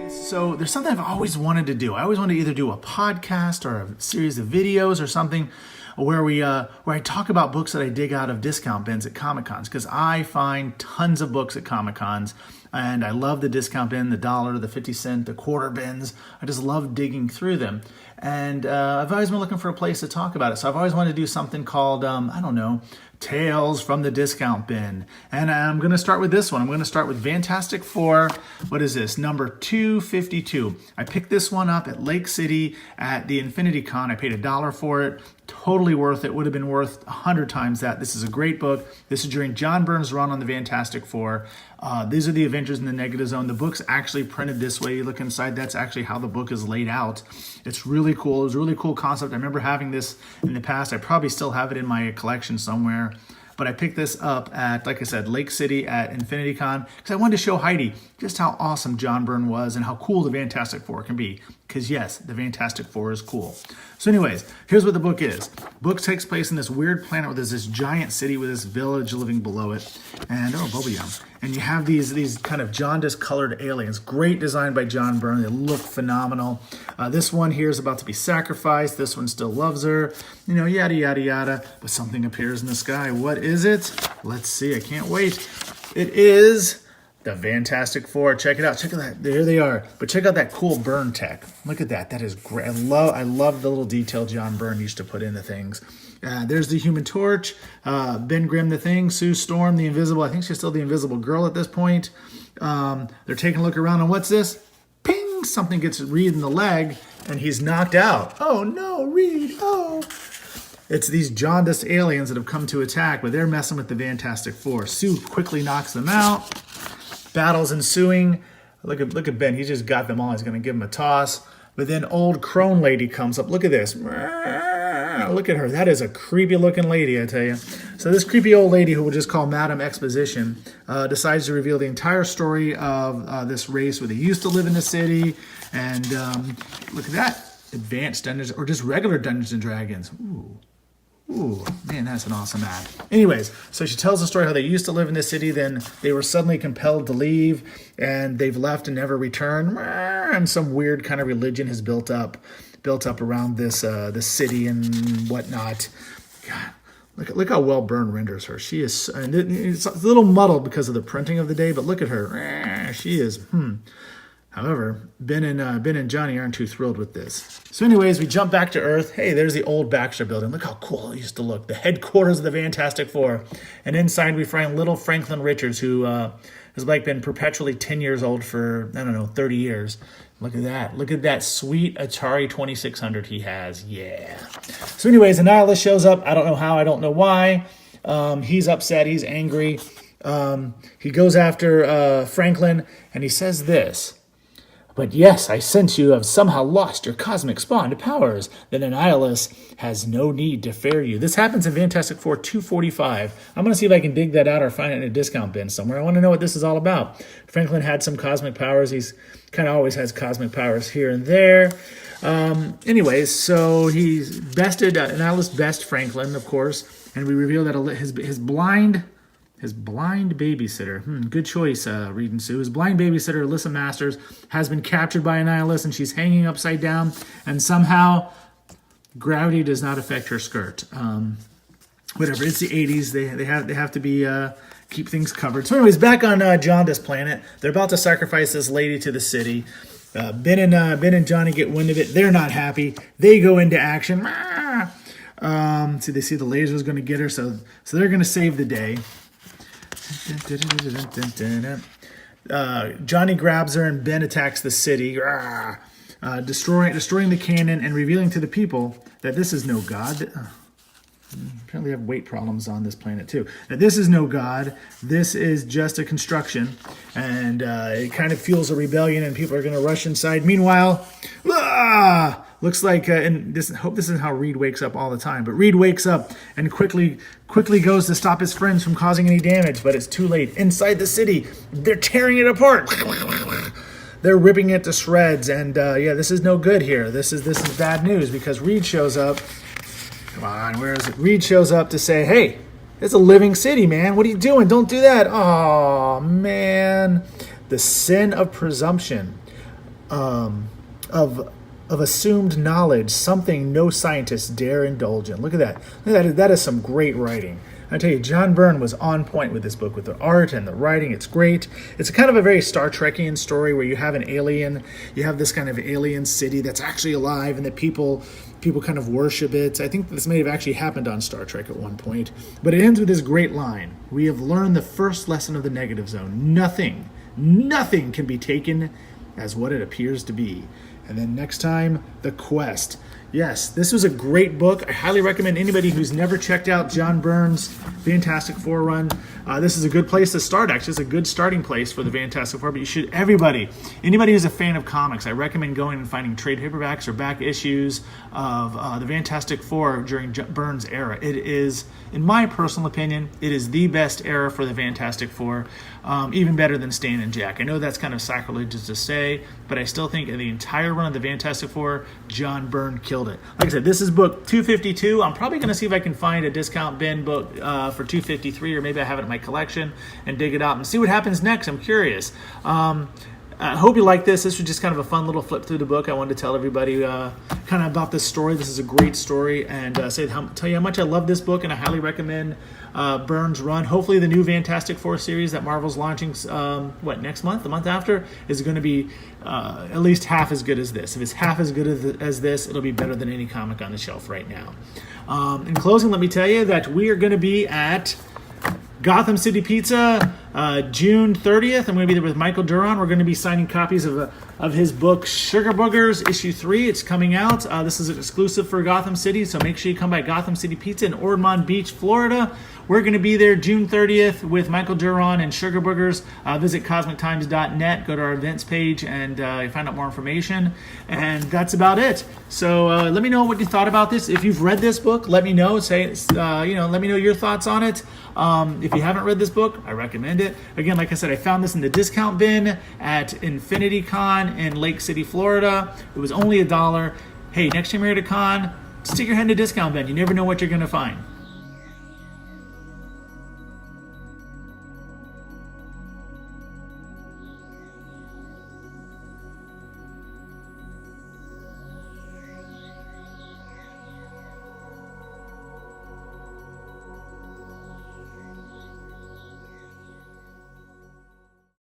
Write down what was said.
So there's something I've always wanted to do. I always wanted to either do a podcast or a series of videos or something where I talk about books that I dig out of discount bins at Comic Cons, because I find tons of books at Comic Cons, and I love the discount bin, the dollar, the 50 cent, the quarter bins. I just love digging through them. And I've always been looking for a place to talk about it. So I've always wanted to do something called, Tales from the Discount Bin. And I'm going to start with this one. I'm going to start with Fantastic Four. What is this? Number 252. I picked this one up at Lake City at the Infinity Con. I paid $1 for it. Totally worth it. Would have been worth 100 times that. This is a great book. This is during John Byrne's run on the Fantastic Four. These are the Avengers in the Negative Zone. The book's actually printed this way. You look inside, that's actually how the book is laid out. It's really cool. It was a really cool concept. I remember having this in the past. I probably still have it in my collection somewhere. But I picked this up at, like I said, Lake City at Infinity Con because I wanted to show Heidi just how awesome John Byrne was and how cool the Fantastic Four can be. Because yes, the Fantastic Four is cool. So anyways, here's what the book is. The book takes place in this weird planet where there's this giant city with this village living below it. And, bubble yum. And you have these kind of jaundice colored aliens. Great design by John Byrne. They look phenomenal. This one here is about to be sacrificed. This one still loves her. Yada, yada, yada. But something appears in the sky. What is it? Let's see. I can't wait. It is the Fantastic Four. Check it out. Check it out. There they are. But check out that cool Byrne tech. Look at that. That is great. I love the little detail John Byrne used to put into things. There's the Human Torch, Ben Grimm the Thing, Sue Storm the Invisible. I think she's still the Invisible Girl at this point. They're taking a look around, and what's this? Ping! Something gets Reed in the leg, and he's knocked out. Oh no, Reed! Oh! It's these jaundiced aliens that have come to attack, but they're messing with the Fantastic Four. Sue quickly knocks them out. Battles ensuing. Look at Ben. He just got them all. He's going to give them a toss. But then old crone lady comes up. Look at this. Look at her. That is a creepy looking lady, I tell you. So this creepy old lady, who we'll just call Madam Exposition, decides to reveal the entire story of this race where they used to live in the city. And look at that. Advanced Dungeons, or just regular Dungeons and Dragons. Ooh, man, that's an awesome ad. Anyways, so she tells the story how they used to live in the city, then they were suddenly compelled to leave, and they've left and never returned, and some weird kind of religion has built up around this city and whatnot. God, look how well Byrne renders her. She is, and it's a little muddled because of the printing of the day, but look at her. She is, However, Ben and Johnny aren't too thrilled with this. So anyways, we jump back to Earth. Hey, there's the old Baxter building. Look how cool it used to look. The headquarters of the Fantastic Four. And inside we find little Franklin Richards, who has been perpetually 10 years old for, 30 years. Look at that. Look at that sweet Atari 2600 he has. Yeah. So anyways, Annihilus shows up. I don't know how. I don't know why. He's upset. He's angry. He goes after Franklin, and he says this. But yes, I sense you have somehow lost your cosmic spawn powers. Then Annihilus has no need to fear you. This happens in Fantastic Four 245. I'm going to see if I can dig that out or find it in a discount bin somewhere. I want to know what this is all about. Franklin had some cosmic powers. He's kind of always has cosmic powers here and there. Anyways, so he's bested, Annihilus best Franklin, of course. And we reveal that his blind babysitter, good choice, Reed and Sue. His blind babysitter, Alyssa Masters, has been captured by Annihilus, and she's hanging upside down, and somehow gravity does not affect her skirt. Whatever, it's the 80s. They have to be keep things covered. So anyways, back on Jaundice Planet, they're about to sacrifice this lady to the city. Ben and Johnny get wind of it. They're not happy. They go into action. So they see the laser's going to get her, so they're going to save the day. Johnny grabs her and Ben attacks the city, destroying the cannon and revealing to the people that this is no god. Apparently have weight problems on this planet too. That this is no god. This is just a construction, and it kind of fuels a rebellion, and people are going to rush inside. Meanwhile, looks like, and hope this isn't how Reed wakes up all the time, but Reed wakes up and quickly goes to stop his friends from causing any damage, but it's too late. Inside the city, they're tearing it apart. They're ripping it to shreds, and this is no good here. This is bad news because Reed shows up. Come on, where is it? Reed shows up to say, hey, it's a living city, man. What are you doing? Don't do that. Oh, man. The sin of presumption. of assumed knowledge, something no scientists dare indulge in. Look at that. That is some great writing. I tell you, John Byrne was on point with this book, with the art and the writing. It's great. It's kind of a very Star Trekian story where you have an alien, you have this kind of alien city that's actually alive, and that people kind of worship it. I think this may have actually happened on Star Trek at one point. But it ends with this great line: "We have learned the first lesson of the negative zone. Nothing can be taken as what it appears to be." And then next time, The Quest. Yes, this was a great book. I highly recommend anybody who's never checked out John Byrne's Fantastic Four run. This is a good place to start, actually. It's a good starting place for the Fantastic Four, but you should, anybody who's a fan of comics, I recommend going and finding trade paperbacks or back issues of the Fantastic Four during Byrne's era. It is, in my personal opinion, it is the best era for the Fantastic Four, even better than Stan and Jack. I know that's kind of sacrilegious to say, but I still think in the entire run of the Fantastic Four, John Byrne killed it. Like I said, this is book 252. I'm probably going to see if I can find a discount bin book for 253, or maybe I have it in my collection and dig it out and see what happens next. I'm curious. I hope you like this. This was just kind of a fun little flip through the book. I wanted to tell everybody kind of about this story. This is a great story, and tell you how much I love this book, and I highly recommend Byrne's run. Hopefully the new Fantastic Four series that Marvel's launching next month, the month after, is going to be at least half as good as this. If it's half as good as this, it'll be better than any comic on the shelf right now. In closing, let me tell you that we are going to be at Gotham City Pizza, June 30th. I'm going to be there with Michael Duran. We're going to be signing copies of his book, Sugar Boogers, Issue 3. It's coming out. This is an exclusive for Gotham City, so make sure you come by Gotham City Pizza in Ormond Beach, Florida. We're going to be there June 30th with Michael Duran and Sugar Boogers. Visit CosmicTimes.net, go to our events page, and find out more information. And that's about it. So let me know what you thought about this. If you've read this book, let me know. Let me know your thoughts on it. If you haven't read this book, I recommend it. Again, like I said, I found this in the discount bin at Infinity Con in Lake City, Florida. It was only $1. Hey, next time you're at a con, stick your head in the discount bin. You never know what you're going to find.